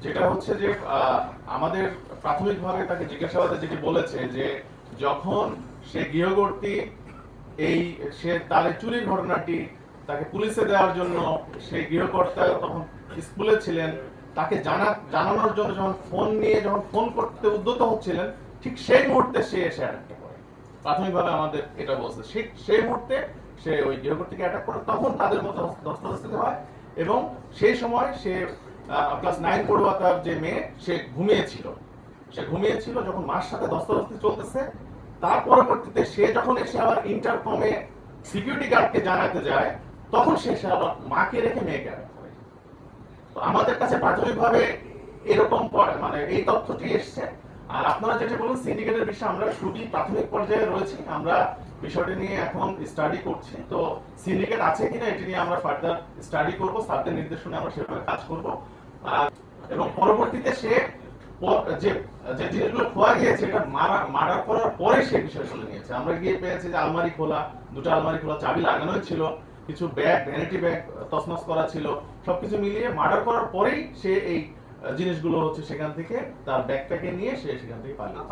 যেটা হচ্ছে যে আমাদের প্রাথমিকভাবে তাকে জিজ্ঞাসাবাদে যেটি বলেছে যে যখন সে গৃহকর্ত্রী এই সে তার চুরির ঘটনাটি তাকে পুলিশে দেওয়ার জন্য সেই গৃহকর্তা তখন স্কুলে ছিলেন, তাকে জানানোর জন্য যখন ফোন করতে উদ্যত হচ্ছিলেন, ঠিক সেই মুহূর্তে সে এসে অ্যাটাকটা করে। প্রাথমিকভাবে আমাদের এটা বলছে সেই মুহূর্তে সে ওই গৃহকর্ত্রীকে অ্যাটাক করে, তখন তাদের মধ্যে ধস্তাধস্তি হয় এবং সেই সময় সে ক্লাস 9 পড়ুয়া তার যে মেয়ে সে ঘুমিয়েছিল যখন মার সাথে ধস্তাধস্তি চলতেছে। তার পরবর্তীতে সে যখন এসে আবার ইন্টারকমে সিকিউরিটি গার্ডকে জানাতে যায়, তখন সে আবার মাকে রেখে মেয়েকে অ্যাটাক করে। তো আমাদের কাছে প্রাথমিকভাবে এরকম মানে এই তথ্যটি এসছে। আর আপনারা যেটা বলুন সিন্ডিকেটের বিষয়ে আমরা খুবই প্রাথমিক পর্যায়ে রয়েছি, আমরা বিষয়টি নিয়ে এখন স্টাডি করছি। তো সিন্ডিকেট আছে কিনা এটি নিয়ে আমরা ফার্দার স্টাডি করব, স্যারদের নির্দেশনে আমরা সেভাবে কাজ করব। এবং পরবর্তীতে সে যে যে জিনিসগুলো খোয়া গিয়েছে এটা মার্ডার করার পরে সে বিষয় শুনে নিয়েছে। আমরা গিয়ে পেয়েছি যে আলমারি খোলা, দুটো আলমারি খোলা, চাবি লাগানোই ছিল, কিছু ব্যাগ, ভ্যানিটি ব্যাগ তছনছ করা ছিল। সবকিছু মিলিয়ে মার্ডার করার পরেই সে এই জিনিসগুলো হচ্ছে সেখান থেকে তার ব্যাগটাকে নিয়ে সে সেখান থেকে পালিয়ে